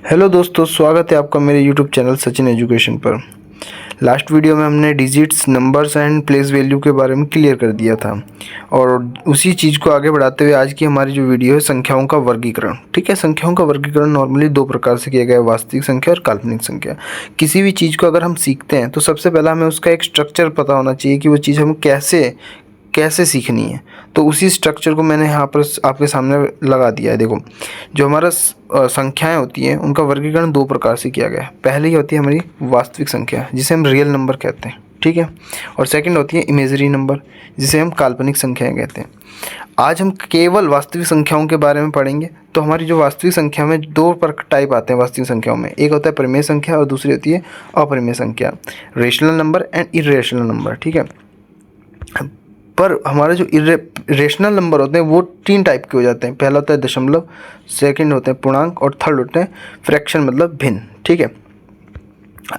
Hello दोस्तों, स्वागत है आपका मेरे यूट्यूब चैनल सचिन एजुकेशन पर। लास्ट वीडियो में हमने digits, numbers and place value के बारे में क्लियर कर दिया था और उसी चीज़ को आगे बढ़ाते हुए आज की हमारी जो वीडियो है संख्याओं का वर्गीकरण। ठीक है, संख्याओं का वर्गीकरण नॉर्मली दो प्रकार से किया गया है, वास्तविक संख्या और काल्पनिक संख्या। किसी भी चीज़ को अगर हम सीखते हैं तो सबसे पहला हमें उसका एक स्ट्रक्चर पता होना चाहिए कि वो चीज़ हम कैसे सीखनी है। तो उसी स्ट्रक्चर को मैंने यहाँ पर आपके सामने लगा दिया है। देखो, जो हमारा संख्याएं होती हैं उनका वर्गीकरण दो प्रकार से किया गया है। पहली होती है हमारी वास्तविक संख्या जिसे हम रियल नंबर कहते हैं, ठीक है, और सेकंड होती है इमेजरी नंबर जिसे हम काल्पनिक संख्याएं कहते हैं। आज हम केवल वास्तविक संख्याओं के बारे में पढ़ेंगे। तो हमारी जो वास्तविक संख्या में दो टाइप आते हैं वास्तविक संख्याओं में, एक होता है परिमेय संख्या और दूसरी होती है अपरिमेय संख्या, rational number and irrational number. ठीक है, पर हमारे जो रेशनल नंबर होते हैं वो तीन टाइप के हो जाते हैं। पहला होता है दशमलव, सेकंड होते हैं पूर्णांक और थर्ड होते हैं फ्रैक्शन मतलब भिन्न। ठीक है,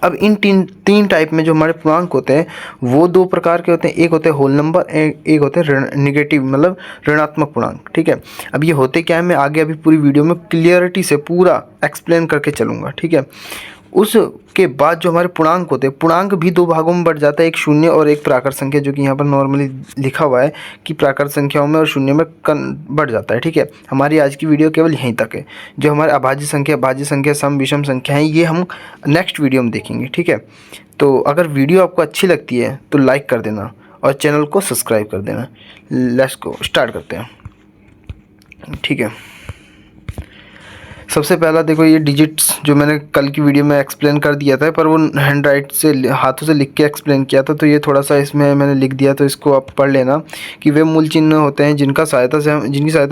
अब इन तीन टाइप में जो हमारे पूर्णांक होते हैं वो दो प्रकार के होते हैं। एक होते हैं होल नंबर, एक होते हैं निगेटिव मतलब ऋणात्मक पूर्णांक। ठीक है, अब ये होते क्या है मैं आगे अभी पूरी वीडियो में क्लियरिटी से पूरा एक्सप्लेन करके चलूँगा। ठीक है, उसके बाद जो हमारे पूर्णांक होते हैं, पूर्णांक भी दो भागों में बढ़ जाता है, एक शून्य और एक प्राकृत संख्या, जो कि यहाँ पर नॉर्मली लिखा हुआ है कि प्राकृत संख्याओं में और शून्य में बढ़ जाता है। ठीक है, हमारी आज की वीडियो केवल यहीं तक है। जो हमारे अभाज्य संख्या, भाज्य संख्या, सम विषम संख्या है ये हम नेक्स्ट वीडियो में देखेंगे। ठीक है, तो अगर वीडियो आपको अच्छी लगती है तो लाइक कर देना और चैनल को सब्सक्राइब कर देना। लेट्स गो, स्टार्ट करते हैं। ठीक है, सबसे पहला देखो ये डिजिट्स जो मैंने कल की वीडियो में एक्सप्लेन कर दिया था, पर वो हैंड राइट से हाथों से लिख के एक्सप्लेन किया था, तो ये थोड़ा सा इसमें मैंने लिख दिया, तो इसको आप पढ़ लेना कि वे मूल चिन्ह होते हैं जिनकी सहायता से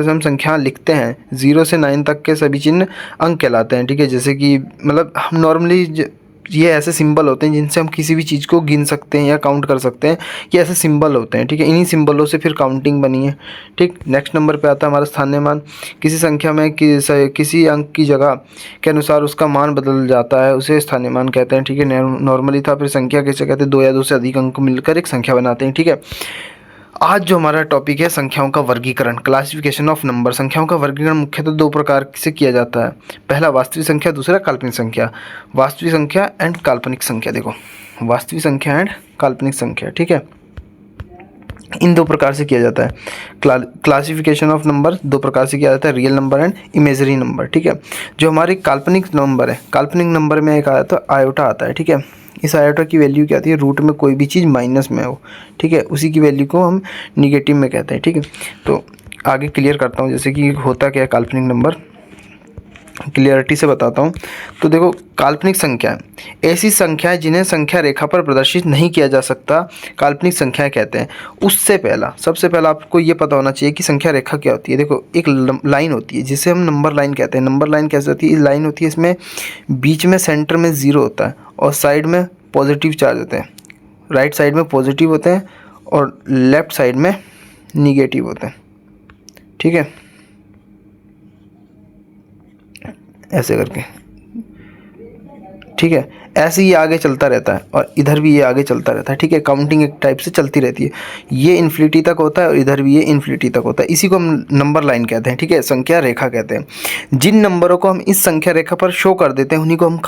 हम संख्या लिखते हैं। 0 से 9 तक के सभी चिन्ह अंक कहलाते हैं। ठीक है, जैसे कि मतलब हम नॉर्मली ये ऐसे सिंबल होते हैं जिनसे हम किसी भी चीज़ को गिन सकते हैं या काउंट कर सकते हैं। ये ऐसे सिंबल होते हैं। ठीक है, इन्हीं सिंबलों से फिर काउंटिंग बनी है। ठीक, नेक्स्ट नंबर पे आता है हमारा स्थानीय मान। किसी संख्या में किसी अंक की जगह के अनुसार उसका मान बदल जाता है, उसे स्थानीय मान कहते हैं। ठीक है, नॉर्मली था, फिर संख्या कैसे कहते हैं, दो या दो से अधिक अंक मिलकर एक संख्या बनाते हैं। ठीक है, आज जो हमारा टॉपिक है संख्याओं का वर्गीकरण, क्लासिफिकेशन ऑफ नंबर। संख्याओं का वर्गीकरण मुख्यतः दो प्रकार से किया जाता है, पहला वास्तविक संख्या, दूसरा काल्पनिक संख्या। वास्तविक संख्या एंड काल्पनिक संख्या। देखो, वास्तविक संख्या एंड काल्पनिक संख्या। ठीक है, इन दो प्रकार से किया जाता है। क्लासिफिकेशन ऑफ नंबर दो प्रकार से किया जाता है, real number and imagery number. ठीक है, जो हमारी काल्पनिक नंबर है, काल्पनिक नंबर में एक आयोटा आता है। ठीक है, इस आयोटा की वैल्यू क्या आती है, रूट में कोई भी चीज़ माइनस में हो। ठीक है, उसी की वैल्यू को हम निगेटिव में कहते हैं। ठीक है, तो आगे क्लियर करता हूँ जैसे कि होता क्या है काल्पनिक नंबर, क्लियरिटी से बताता हूँ। तो देखो, काल्पनिक संख्या ऐसी संख्याएं जिन्हें संख्या रेखा पर प्रदर्शित नहीं किया जा सकता, काल्पनिक संख्याएं कहते हैं। उससे पहला सबसे पहला आपको ये पता होना चाहिए कि संख्या रेखा क्या होती है। देखो, एक लाइन होती है जिसे हम नंबर लाइन कहते हैं। नंबर लाइन कैसे होती है, लाइन होती है इसमें बीच में सेंटर में 0 होता है और साइड में पॉजिटिव चार्ज होते हैं। राइट साइड में पॉजिटिव होते हैं और लेफ्ट साइड में निगेटिव होते हैं। ठीक है, ऐसे करके। ठीक है, ऐसे ही आगे चलता रहता है और इधर भी ये आगे चलता रहता है। ठीक है, काउंटिंग एक टाइप से चलती रहती है। ये इन्फिनिटी तक होता है और इधर भी ये इन्फिनिटी तक होता है। इसी को हम नंबर लाइन कहते हैं। ठीक है, संख्या रेखा कहते हैं। जिन नंबरों को हम इस संख्या रेखा पर शो कर देते हैं उन्हीं को हम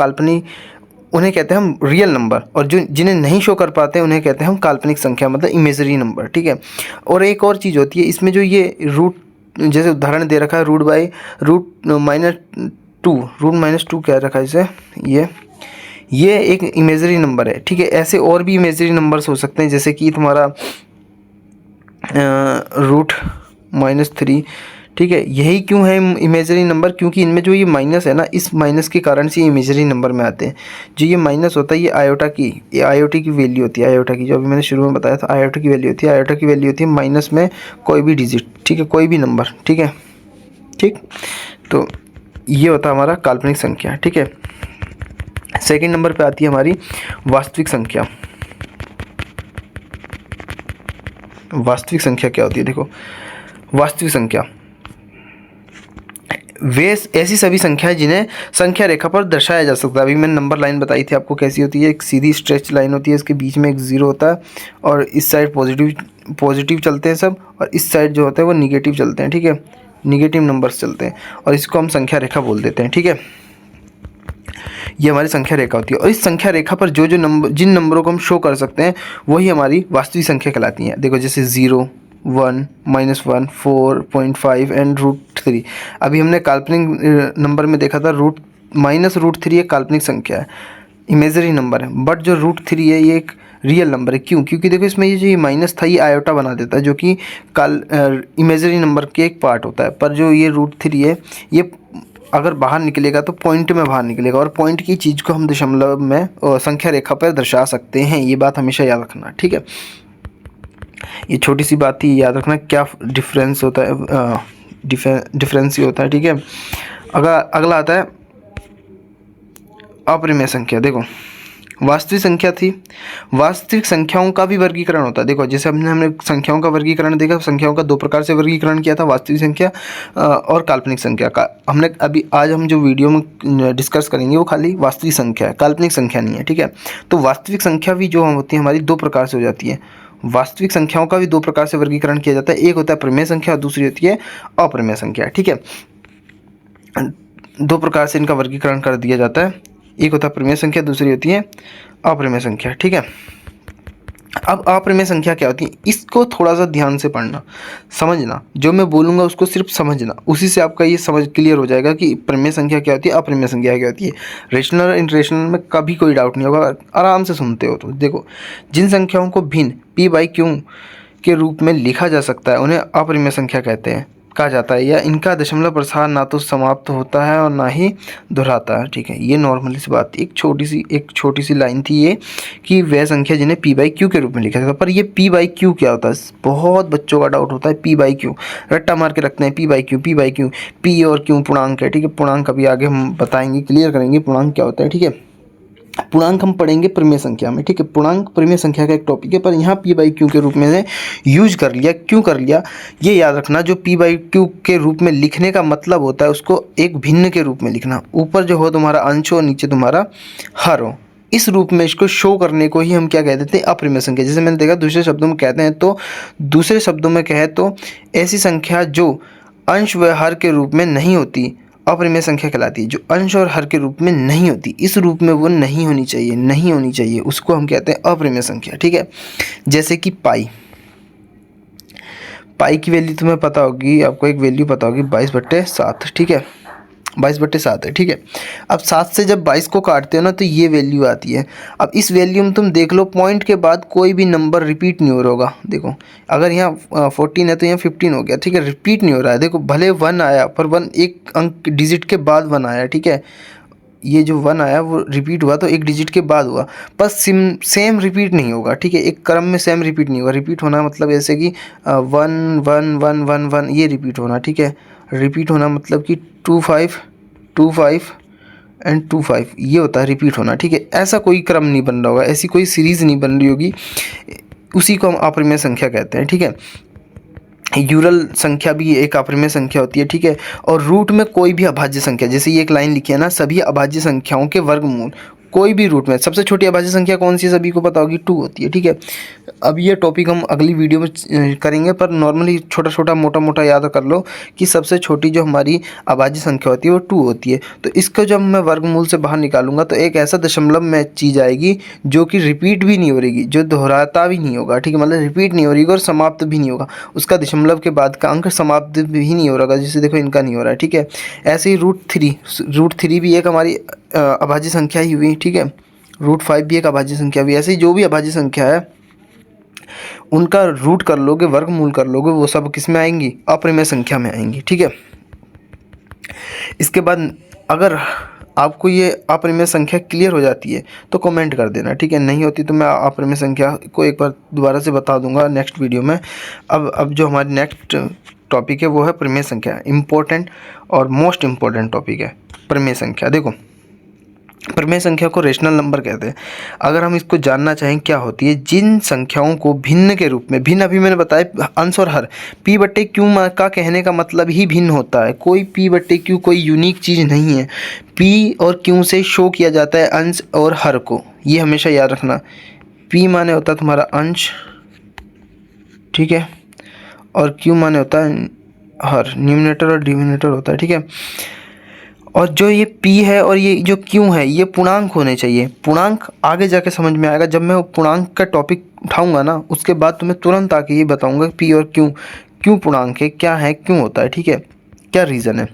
उन्हें कहते हैं हम रियल नंबर, और जो जिन्हें नहीं शो कर पाते हैं उन्हें कहते हैं हम काल्पनिक संख्या मतलब इमेजरी नंबर। ठीक है, और एक और चीज़ होती है इसमें, जो ये रूट जैसे उदाहरण दे रखा है, रूट माइनस टू क्या रखा है इसे, ये एक इमेजरी नंबर है। ठीक है, ऐसे और भी इमेजरी नंबर्स हो सकते हैं जैसे कि तुम्हारा -3। ठीक है, यही क्यों है इमेजरी नंबर, क्योंकि इनमें जो ये माइनस है ना, इस माइनस के कारण से ये इमेजरी नंबर में आते हैं। जो ये माइनस होता है ये आयोटा की वैल्यू होती है। आयोटा की जो अभी मैंने शुरू में बताया था, आयोटा की वैल्यू होती है। आयोटा की वैल्यू होती है माइनस में कोई भी डिजिट। ठीक है, कोई भी नंबर। ठीक है, ठीक, तो ये होता है हमारा काल्पनिक संख्या। ठीक है, सेकंड नंबर पे आती है हमारी वास्तविक संख्या। वास्तविक संख्या क्या होती है, देखो, वास्तविक संख्या वे ऐसी सभी संख्याएं जिन्हें संख्या रेखा पर दर्शाया जा सकता है। अभी मैंने नंबर लाइन बताई थी आपको कैसी होती है, एक सीधी स्ट्रेच लाइन होती है, इसके बीच में एक 0 होता है और इस साइड पॉजिटिव चलते हैं सब, और इस साइड जो होता है वो निगेटिव चलते हैं। ठीक है, निगेटिव नंबर्स चलते हैं और इसको हम संख्या रेखा बोल देते हैं। ठीक है, ये हमारी संख्या रेखा होती है। और इस संख्या रेखा पर जो जो नंबर, जिन नंबरों को हम शो कर सकते हैं वही हमारी वास्तविक संख्या कहलाती हैं। देखो जैसे 0, 1, -1, 4.5 एंड √3। अभी हमने काल्पनिक नंबर में देखा था -√3 एक काल्पनिक संख्या है, इमेजरी नंबर है। बट जो √3 है ये एक रियल नंबर है। क्यों? क्योंकि देखो इसमें ये जो माइनस था ये आयोटा बना देता है, जो कि इमेजरी नंबर के एक पार्ट होता है। पर जो ये √3 है ये अगर बाहर निकलेगा तो पॉइंट में बाहर निकलेगा, और पॉइंट की चीज़ को हम दशमलव में संख्या रेखा पर दर्शा सकते हैं। ये बात हमेशा याद रखना, ठीक है। ये छोटी सी बात ही याद रखना, क्या डिफरेंस होता है, डिफरेंस ही होता है, ठीक है। अगला आता है अपरिमेय संख्या। देखो वास्तविक संख्या थी, वास्तविक संख्याओं का भी वर्गीकरण होता है। देखो जैसे हमने संख्याओं का वर्गीकरण देखा, संख्याओं का 2 प्रकार से वर्गीकरण किया था, वास्तविक संख्या और काल्पनिक संख्या का। हमने अभी आज हम जो वीडियो में डिस्कस करेंगे वो खाली वास्तविक संख्या है, काल्पनिक संख्या नहीं है, ठीक है। तो वास्तविक संख्या भी जो होती है हमारी 2 प्रकार से हो जाती है। वास्तविक संख्याओं का भी 2 प्रकार से वर्गीकरण किया जाता है, एक होता है प्रमेय संख्या और दूसरी होती है अप्रमेय संख्या, ठीक है। 2 प्रकार से इनका वर्गीकरण कर दिया जाता है, एक होता है प्रमेय संख्या, दूसरी होती है अप्रमेय संख्या, ठीक है। अब अप्रमेय संख्या क्या होती है, इसको थोड़ा सा ध्यान से पढ़ना, समझना, जो मैं बोलूँगा उसको सिर्फ समझना, उसी से आपका ये समझ क्लियर हो जाएगा कि प्रमेय संख्या क्या होती है, अप्रमेय संख्या क्या होती है। रेशनल और इनरेशनल में कभी कोई डाउट नहीं होगा, आराम से सुनते हो तो। देखो जिन संख्याओं को भिन्न p/q के रूप में लिखा जा सकता है उन्हें अप्रमेय संख्या कहा जाता है, या इनका दशमलव प्रसार ना तो समाप्त होता है और ना ही दोहराता है, ठीक है। ये नॉर्मली सी बात, एक छोटी सी लाइन थी ये, कि वह संख्या जिन्हें p/q के रूप में लिखा जाता है। पर ये p/q क्या होता है, बहुत बच्चों का डाउट होता है। p/q रट्टा मार के रखते हैं, p/q p और q पूर्णांक है, ठीक है। पूर्णांक अभी आगे हम बताएंगे, क्लियर करेंगे पूर्णांक क्या होता है, ठीक है। पूर्णांक हम पढ़ेंगे प्रमेय संख्या में, ठीक है। पूर्णांक प्रमेय संख्या का एक टॉपिक है, पर यहाँ p/q के रूप में यूज कर लिया। क्यों कर लिया ये याद रखना, जो p/q के रूप में लिखने का मतलब होता है उसको एक भिन्न के रूप में लिखना। ऊपर जो हो तुम्हारा अंश हो, नीचे तुम्हारा हर हो, इस रूप में इसको शो करने को ही हम क्या कह देते हैं, अप्रमेय संख्या। जैसे मैंने देखा दूसरे शब्दों में कहते हैं, तो दूसरे शब्दों में कहे तो ऐसी संख्या जो अंश व हर के रूप में नहीं होती अप्रमेय संख्या कहलाती है। जो अंश और हर के रूप में नहीं होती, इस रूप में वो नहीं होनी चाहिए, उसको हम कहते हैं अप्रमेय संख्या, ठीक है। जैसे कि पाई की वैल्यू तुम्हें पता होगी, आपको एक वैल्यू पता होगी 22/7, ठीक है। 22/7 है, ठीक है। अब 7 से जब 22 को काटते हो ना तो ये वैल्यू आती है। अब इस वैल्यू में तुम देख लो पॉइंट के बाद कोई भी नंबर रिपीट नहीं हो रहा होगा। देखो अगर यहाँ 14 है तो यहाँ 15 हो गया, ठीक है, रिपीट नहीं हो रहा है। देखो भले 1 आया पर 1 एक अंक डिजिट के बाद 1 आया, ठीक है। ये जो 1 आया वो रिपीट हुआ तो एक डिजिट के बाद हुआ, पर सेम रिपीट नहीं होगा, ठीक है। एक क्रम में सेम रिपीट नहीं होगा। रिपीट होना मतलब ऐसे कि 1 1 1 1 1 ये रिपीट होना, ठीक है। रिपीट होना मतलब कि 2 5 2 5 एंड 2 5 ये होता है रिपीट होना, ठीक है। ऐसा कोई क्रम नहीं बन रहा होगा, ऐसी कोई सीरीज़ नहीं बन रही होगी, उसी को हम अप्रमेय संख्या कहते हैं, ठीक है। यूरल संख्या भी एक अप्रमेय संख्या होती है, ठीक है। और रूट में कोई भी अभाज्य संख्या, जैसे ये एक लाइन लिखी है ना, सभी अभाज्य संख्याओं के वर्गमूल कोई भी रूट में, सबसे छोटी अभाज्य संख्या कौन सी है सभी को पता होगी, 2 होती है, ठीक है। अब ये टॉपिक हम अगली वीडियो में करेंगे, पर नॉर्मली छोटा मोटा याद कर लो कि सबसे छोटी जो हमारी अभाज्य संख्या होती है वो 2 होती है। तो इसको जब मैं वर्गमूल से बाहर निकालूंगा तो एक ऐसा दशमलव में चीज़ आएगी जो कि रिपीट भी नहीं हो रही, जो दोहराता भी नहीं होगा, ठीक है। मतलब रिपीट नहीं हो रही और समाप्त भी नहीं होगा, उसका दशमलव के बाद का अंक समाप्त भी नहीं हो रहा, जैसे देखो इनका नहीं हो रहा है, ठीक है। ऐसे ही √3 भी एक हमारी अभाज्य संख्या ही हुई, ठीक है। √5 भी एक अभाज्य संख्या हुई। ऐसे ही जो भी अभाज्य संख्या है उनका रूट कर लोगे, वर्गमूल कर लोगे, वो सब किस में आएंगी, अप्रमेय संख्या में आएंगी, ठीक है। इसके बाद अगर आपको ये अप्रमेय संख्या क्लियर हो जाती है तो कमेंट कर देना, ठीक है। नहीं होती तो मैं अप्रमेय संख्या को एक बार दोबारा से बता दूंगा नेक्स्ट वीडियो में। अब जो हमारी नेक्स्ट टॉपिक है वो है प्रमेय संख्या। इम्पोर्टेंट और मोस्ट इम्पोर्टेंट टॉपिक है प्रमेय संख्या। देखो प्रमेय संख्या को रेशनल नंबर कहते हैं। अगर हम इसको जानना चाहें क्या होती है, जिन संख्याओं को भिन्न के रूप में, भिन्न अभी मैंने बताया अंश और हर, p/q का कहने का मतलब ही भिन्न होता है। कोई p/q कोई यूनिक चीज़ नहीं है। p और q से शो किया जाता है अंश और हर को, ये हमेशा याद रखना। p माने होता है तुम्हारा अंश, ठीक है, और q माने होता है हर, न्यूमरेटर और डिनोमिनेटर होता है, ठीक है। और जो ये p है और ये जो q है ये पूर्णांक होने चाहिए। पूर्णांक आगे जाके समझ में आएगा, जब मैं वो पूर्णांक का टॉपिक उठाऊंगा ना उसके बाद तुम्हें तुरंत आके ये बताऊंगा p और q क्यों पूर्णांक है, क्या है, क्यों होता है, ठीक है, क्या रीज़न है।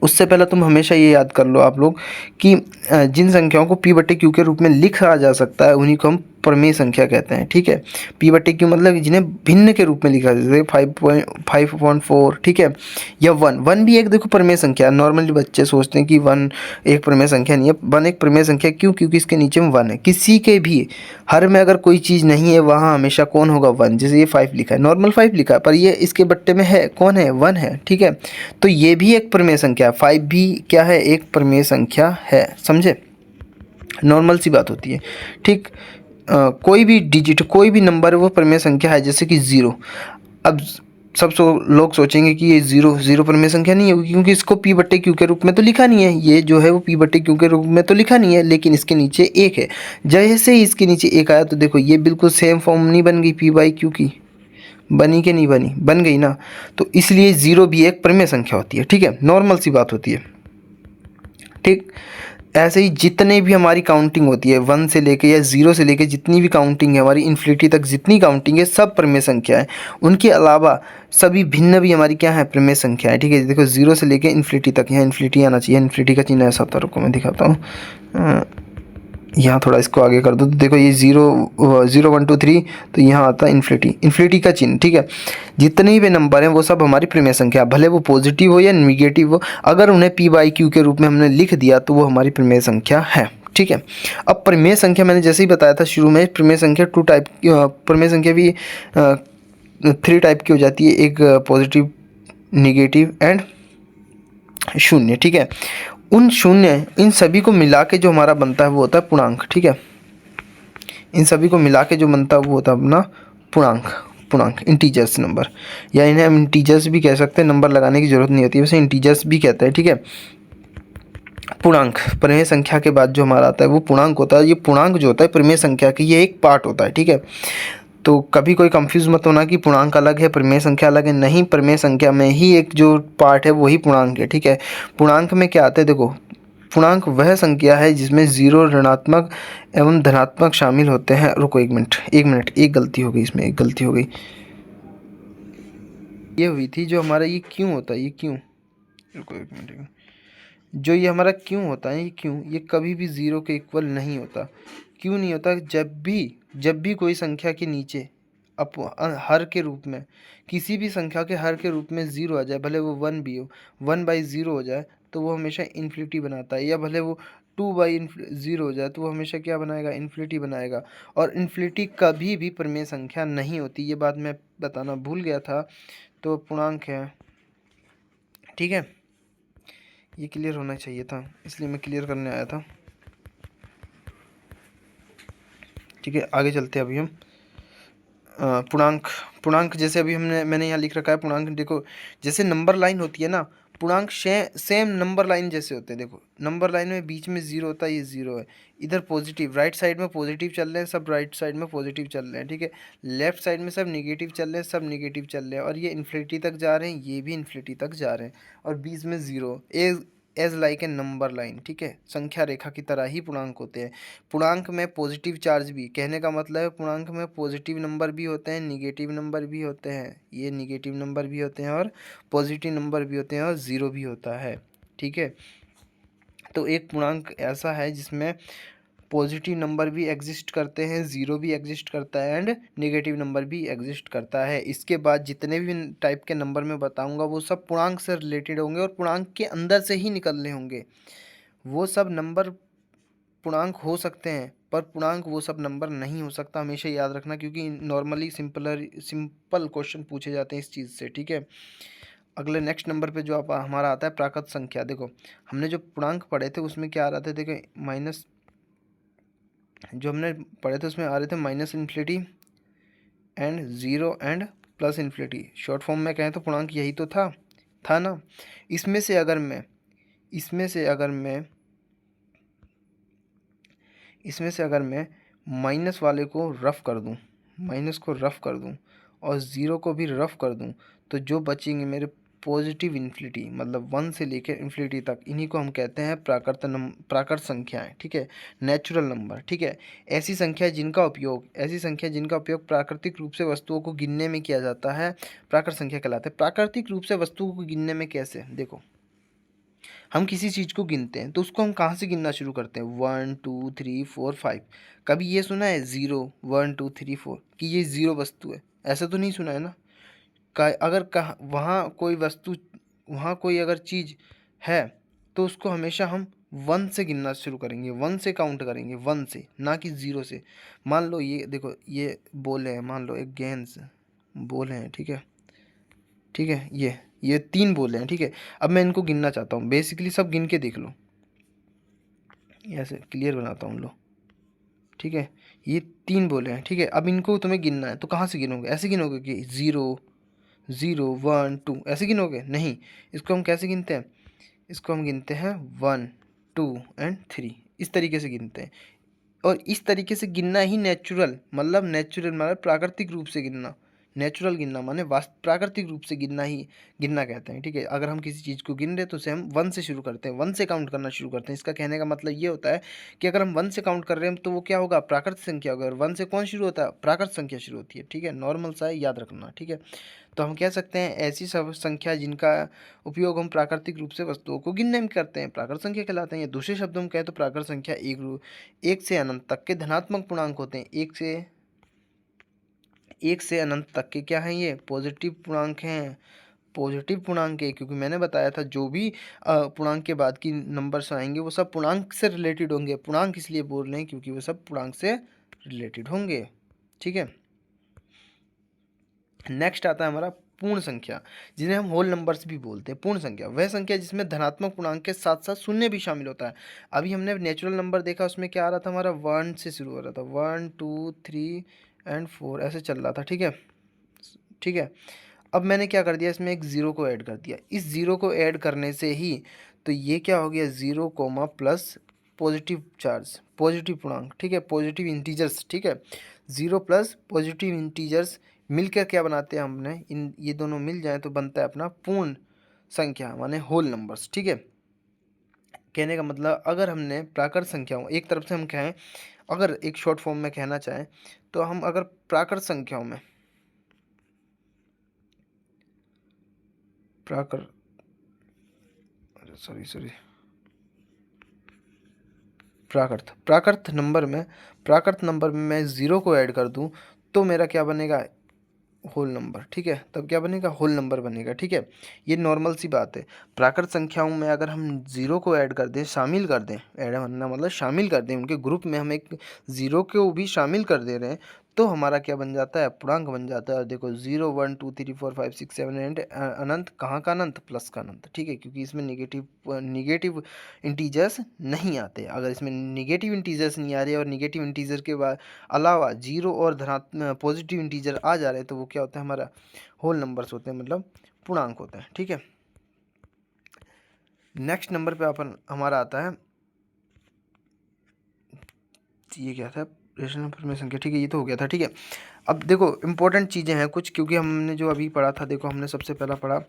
उससे पहले तुम हमेशा ये याद कर लो आप लोग कि जिन संख्याओं को p बटे क्यू के रूप में लिखा जा सकता है उन्हीं को हम प्रमेय संख्या कहते हैं, ठीक है। p बटे क्यू मतलब जिन्हें भिन्न के रूप में लिखा जा सकता है, 5.4, ठीक है, या 1 भी एक देखो प्रमेय संख्या। नॉर्मली बच्चे सोचते हैं कि 1 एक प्रमेय संख्या नहीं है। 1 एक प्रमेय संख्या क्यों, क्योंकि इसके नीचे में 1 है। किसी के भी हर में अगर कोई चीज़ नहीं है वहाँ हमेशा कौन होगा, 1। जैसे ये 5 लिखा है, नॉर्मल 5 लिखा है, पर ये इसके बट्टे में है कौन है, 1 है, ठीक है। तो ये भी एक प्रमेय संख्या है, 5 भी क्या है, एक प्रमेय संख्या है, समझे। नॉर्मल सी बात होती है, ठीक। कोई भी डिजिट, कोई भी नंबर है वो प्रमेय संख्या है, जैसे कि 0। अब लोग सोचेंगे कि ये 0 प्रमेय संख्या नहीं होगी क्योंकि इसको p बट्टे क्यू के रूप में तो लिखा नहीं है। ये जो है वो p बट्टे क्यू के रूप में तो लिखा नहीं है, लेकिन इसके नीचे 1 है। जैसे ही इसके नीचे 1 आया तो देखो ये बिल्कुल सेम फॉर्म नहीं बन गई p बाई क्यू की, बनी कि नहीं बनी, बन गई ना। तो इसलिए 0 भी एक प्रमेय संख्या होती है, ठीक है, नॉर्मल सी बात होती है, ठीक। ऐसे ही जितने भी हमारी काउंटिंग होती है 1 से लेके या 0 से लेके जितनी भी काउंटिंग है हमारी इन्फिनिटी तक, जितनी काउंटिंग है सब प्रमेय संख्या है। उनके अलावा सभी भिन्न भी हमारी क्या है, प्रमेय संख्या है, ठीक है। देखो 0 से लेके इन्फिनिटी तक, यहाँ इन्फिनिटी आना चाहिए, इन्फिनिटी का चिन्ह ऐसा होता है, रुको मैं दिखाता हूँ। यहाँ थोड़ा इसको आगे कर दो तो देखो ये 0 1 2 3, तो यहाँ आता है इन्फिनिटी का चिन्ह, ठीक है। जितने भी नंबर हैं वो सब हमारी प्रमेय संख्या, भले वो पॉजिटिव हो या नेगेटिव हो, अगर उन्हें p बाई क्यू के रूप में हमने लिख दिया तो वो हमारी प्रमेय संख्या है, ठीक है। अब प्रमेय संख्या मैंने जैसे ही बताया था शुरू में, प्रमेय संख्या प्रमेय संख्या भी 3 टाइप की हो जाती है, एक पॉजिटिव, नेगेटिव एंड शून्य, ठीक है। उन शून्य इन सभी को मिला के जो हमारा बनता है वो होता है पूर्णांक, ठीक है। इन सभी को मिला के जो बनता है वो होता है अपना पूर्णांक इंटीजर्स नंबर, या इन्हें हम इंटीजर्स भी कह सकते हैं, नंबर लगाने की जरूरत नहीं होती है, वैसे इंटीजर्स भी कहते हैं, ठीक है। पूर्णांक प्रमेय संख्या के बाद जो हमारा आता है वो पूर्णांक होता है। ये पूर्णांक जो होता है प्रमेय संख्या की ये एक पार्ट होता है, ठीक है। तो कभी कोई कंफ्यूज मत होना कि पूर्णांक अलग है प्रमेय संख्या अलग है, नहीं, प्रमेय संख्या में ही एक जो पार्ट है वही पूर्णांक है, ठीक है। पूर्णांक में क्या आता है, देखो पूर्णांक वह संख्या है जिसमें 0 ऋणात्मक एवं धनात्मक शामिल होते हैं। रुको एक मिनट, एक गलती हो गई, इसमें एक गलती हो गई, ये हुई थी जो हमारा ये क्यों होता है, ये क्यों, रुको एक मिनट, जो ये हमारा क्यों होता है, ये क्यों, ये कभी भी 0 के इक्वल नहीं होता। क्यों नहीं होता, जब भी कोई संख्या के नीचे हर के रूप में, किसी भी संख्या के हर के रूप में 0 आ जाए, भले वो 1 भी हो, 1/0 हो जाए तो वो हमेशा इन्फिनिटी बनाता है, या भले वो 2/0 हो जाए तो वो हमेशा क्या बनाएगा, इन्फिनिटी बनाएगा। और इन्फिनिटी कभी भी प्रमेय संख्या नहीं होती, ये बात मैं बताना भूल गया था। तो पूर्णांक है, ठीक है, ये क्लियर होना चाहिए था, इसलिए मैं क्लियर करने आया था, ठीक है। आगे चलते हैं अभी हम पूर्णांक जैसे अभी मैंने यहाँ लिख रखा है पूर्णांक। देखो जैसे नंबर लाइन होती है ना, पूर्णांक सेम नंबर लाइन जैसे होते हैं। देखो नंबर लाइन में बीच में 0 होता है, ये 0 है। इधर पॉजिटिव, राइट साइड में पॉजिटिव चल रहे हैं सब, राइट साइड में पॉजिटिव चल रहे हैं, ठीक है। लेफ्ट साइड में सब निगेटिव चल रहे हैं, सब निगेटिव चल रहे हैं। और ये इन्फिनिटी तक जा रहे हैं, ये भी इन्फिनिटी तक जा रहे हैं, और बीच में 0 as like a number line, ठीक है। संख्या रेखा की तरह ही पूर्णांक होते हैं। पूर्णांक में पॉजिटिव चार्ज भी, कहने का मतलब है पूर्णांक में पॉजिटिव नंबर भी होते हैं, निगेटिव नंबर भी होते हैं, ये निगेटिव नंबर भी होते हैं और पॉजिटिव नंबर भी होते हैं, और 0 भी होता है, ठीक है। तो एक पूर्णांक ऐसा है जिसमें पॉजिटिव नंबर भी एग्जिस्ट करते हैं, 0 भी एग्जिस्ट करता है एंड नेगेटिव नंबर भी एग्जिस्ट करता है। इसके बाद जितने भी टाइप के नंबर मैं बताऊंगा वो सब पूर्णांक से रिलेटेड होंगे और पूर्णांक के अंदर से ही निकलने होंगे। वो सब नंबर पूर्णांक हो सकते हैं पर पूर्णांक वो सब नंबर नहीं हो सकता, हमेशा याद रखना, क्योंकि नॉर्मली सिंपल क्वेश्चन पूछे जाते हैं इस चीज़ से, ठीक है। अगले नेक्स्ट नंबर पे जो आप हमारा आता है प्राकृत संख्या। देखो हमने जो पूर्णांक पढ़े थे उसमें क्या आ रहा था, देखो माइनस, जो हमने पढ़े थे उसमें आ रहे थे minus infinity and 0 and plus infinity. Short form में कहें तो पूर्णांक यही तो था ना। इसमें से अगर मैं माइनस वाले को रफ कर दूं, और 0 को भी रफ कर दूं, तो जो बचेंगे मेरे पॉजिटिव इन्फिनिटी, मतलब 1 से लेकर इन्फिनिटी तक, इन्हीं को हम कहते हैं प्राकृत संख्याएं, ठीक है, नेचुरल नंबर, ठीक है। ऐसी संख्या जिनका उपयोग प्राकृतिक रूप से वस्तुओं को गिनने में किया जाता है प्राकृत संख्या कहलाते हैं। प्राकृतिक रूप से वस्तुओं को गिनने में कैसे, देखो हम किसी चीज़ को गिनते हैं तो उसको हम कहाँ से गिनना शुरू करते हैं, 1 2 3 4 5। कभी ये सुना है 0 1 2 3 4 कि ये 0 वस्तु है, ऐसा तो नहीं सुना है ना। अगर कहा वहाँ कोई वस्तु, वहाँ कोई अगर चीज़ है तो उसको हमेशा हम 1 से गिनना शुरू करेंगे, 1 से काउंट करेंगे, 1 से, ना कि 0 से। मान लो ये देखो, ये बोले हैं, मान लो एक गेंद बोले हैं, ठीक है, ठीक है, ये 3 बोले हैं, ठीक है। अब मैं इनको गिनना चाहता हूँ, बेसिकली सब गिन के देख लो, ऐसे क्लियर बनाता हूँ लो, ठीक है। ये 3 बोले हैं, ठीक है। अब इनको तुम्हें गिनना है तो कहाँ से गिनोगे, ऐसे गिनोगे कि 0 0 1 2 ऐसे गिनोगे, नहीं। इसको हम कैसे गिनते हैं, इसको हम गिनते हैं 1 2 एंड 3, इस तरीके से गिनते हैं। और इस तरीके से गिनना ही नेचुरल मतलब प्राकृतिक रूप से गिनना, नेचुरल गिनना माने प्राकृतिक रूप से गिनना ही गिनना कहते हैं, ठीक है। अगर हम किसी चीज़ को गिन रहे तो उसे हम 1 से शुरू करते हैं, 1 से काउंट करना शुरू करते हैं। इसका कहने का मतलब ये होता है कि अगर हम 1 से काउंट कर रहे हैं तो वो क्या होगा, प्राकृतिक संख्या होगा। और 1 से कौन शुरू होता है, प्राकृतिक संख्या शुरू होती है, ठीक है। नॉर्मल सा है, याद रखना, ठीक है। तो हम कह सकते हैं ऐसी सब संख्या जिनका उपयोग हम प्राकृतिक रूप से वस्तुओं को गिनने में करते हैं प्राकृत संख्या कहलाते हैं। या दूसरे शब्दों में कहें तो प्राकृत संख्या एक से अनंत तक के धनात्मक पूर्णांक होते हैं। एक से अनंत तक के क्या हैं, ये पॉजिटिव पूर्णांक हैं, पॉजिटिव पूर्णांक है। क्योंकि मैंने बताया था जो भी पूर्णांक के बाद की नंबर्स आएंगे वो सब पूर्णांक से रिलेटेड होंगे। पूर्णांक इसलिए बोल रहे हैं क्योंकि वो सब पूर्णांक से रिलेटेड होंगे, ठीक है। नेक्स्ट आता है हमारा पूर्ण संख्या, जिन्हें हम होल नंबर्स भी बोलते हैं। पूर्ण संख्या वह संख्या जिसमें धनात्मक पूर्णांक के साथ साथ शून्य भी शामिल होता है। अभी हमने नेचुरल नंबर देखा, उसमें क्या आ रहा था, हमारा 1 से शुरू हो रहा था, 1 2 3 एंड 4 ऐसे चल रहा था, ठीक है, ठीक है। अब मैंने क्या कर दिया, इसमें एक ज़ीरो को ऐड कर दिया। इस ज़ीरो को ऐड करने से ही तो ये क्या हो गया, 0 coma plus positive charge, positive पूर्णांक, ठीक है, पॉजिटिव इंटीजर्स, ठीक है। 0 प्लस पॉजिटिव इंटीजर्स मिलकर क्या बनाते हैं, हमने इन ये दोनों मिल जाए तो बनता है अपना पूर्ण संख्या माने होल नंबर्स, ठीक है। कहने का मतलब अगर हमने प्राकृत संख्याओं, एक तरफ से हम कहें, अगर एक शॉर्ट फॉर्म में कहना चाहें तो हम अगर प्राकृत संख्याओं में प्राकृत नंबर में मैं 0 को ऐड कर दूं तो मेरा क्या बनेगा, होल नंबर, ठीक है। तब क्या बनेगा, होल नंबर बनेगा, ठीक है। ये नॉर्मल सी बात है। प्राकृत संख्याओं में अगर हम 0 को ऐड कर दें, शामिल कर दें, ऐड करना मतलब शामिल कर दें, उनके ग्रुप में हम एक 0 को भी शामिल कर दे रहे हैं तो हमारा क्या बन जाता है, पूर्णांक बन जाता है। देखो 0 1 2 3 4 5 6 7 एंड अनंत, कहाँ का अनंत, प्लस का अनंत, ठीक है। क्योंकि इसमें निगेटिव इंटीजर्स नहीं आते। अगर इसमें निगेटिव इंटीजर्स नहीं आ रहे और निगेटिव इंटीजर के बाद अलावा 0 और धनात्मक पॉजिटिव इंटीजर आ जा रहे हैं तो वो क्या होता है, हमारा होल नंबर्स होते हैं, मतलब पूर्णांक होते हैं, ठीक है। नेक्स्ट नंबर पे अपन हमारा आता है, ये क्या था, रेशनल नंबर में संख्या, ठीक है, ये तो हो गया था, ठीक है। अब देखो इंपॉर्टेंट चीज़ें हैं कुछ, क्योंकि हमने जो अभी पढ़ा था, देखो हमने सबसे पहला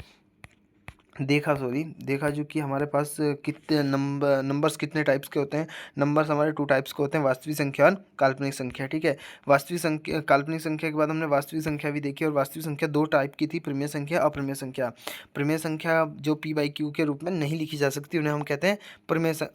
देखा जो कि हमारे पास कितने नंबर्स कितने टाइप्स के होते हैं। नंबर्स हमारे 2 टाइप्स के होते हैं, वास्तविक संख्या और काल्पनिक संख्या, ठीक है। वास्तविक संख्या, काल्पनिक संख्या के बाद हमने वास्तविक संख्या भी देखी। और वास्तविक संख्या 2 टाइप की थी, प्रमेय संख्या, अप्रमेय संख्या। प्रमेय संख्या जो p/q के रूप में नहीं लिखी जा सकती उन्हें हम कहते हैं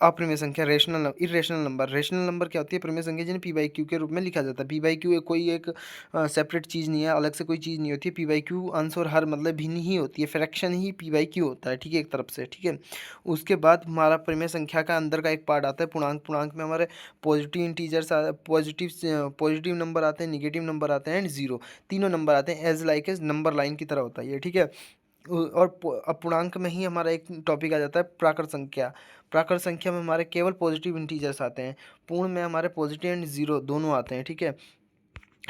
अप्रमेय संख्या, इरेशनल नंबर। रेशनल नंबर क्या होती है, प्रमेय संख्या जिन्हें p/q के रूप में लिखा जाता है। p/q कोई एक सेपरेट चीज़ नहीं है, अलग से कोई चीज़ नहीं होती है। p/q अंश और हर मतलब भिन्न ही होती है, फ्रैक्शन ही p/q होता है, ठीक है, एक तरफ से, ठीक है। उसके बाद हमारा प्रमेय संख्या का अंदर का एक पार्ट आता है पूर्णांक। पूर्णांक में हमारे पॉजिटिव इंटीजर्स, पॉजिटिव नंबर आते हैं, निगेटिव नंबर आते हैं एंड 0, तीनों नंबर आते हैं। As like as number line की तरह होता है ये, ठीक है। और अपूर्णांक में ही हमारा एक टॉपिक आ जाता है प्राकृत संख्या। प्राकृत संख्या में हमारे केवल पॉजिटिव इंटीजर्स आते हैं। पूर्ण में हमारे पॉजिटिव एंड 0 दोनों आते हैं, ठीक है।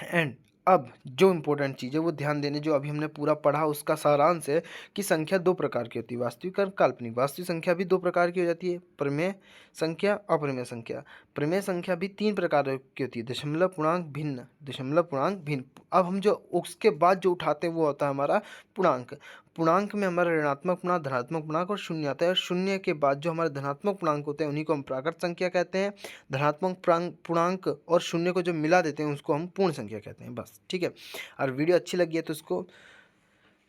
एंड अब जो इम्पोर्टेंट चीज़ है वो ध्यान देने, जो अभी हमने पूरा पढ़ा उसका सारांश है कि संख्या 2 प्रकार की होती है, वास्तविक और काल्पनिक। वास्तविक संख्या भी 2 प्रकार की हो जाती है, प्रमेय संख्या, अप्रमेय संख्या। प्रमेय संख्या भी 3 प्रकार की होती है, दशमलव पूर्णांक भिन्न। अब हम जो उसके बाद जो उठाते हैं वो होता है हमारा पूर्णांक। पूर्णांक में हमारा ऋणात्मक पूर्णांक, धनात्मक पूर्णांक और शून्य आता है। और शून्य के बाद जो हमारे धनात्मक पूर्णांक होते हैं उन्हीं को हम प्राकृत संख्या कहते हैं। धनात्मक पूर्णांक और शून्य को जो मिला देते हैं उसको हम पूर्ण संख्या कहते हैं। बस ठीक है। और वीडियो अच्छी लगी है तो उसको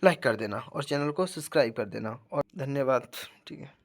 लाइक कर देना और चैनल को सब्सक्राइब कर देना। और धन्यवाद। ठीक है।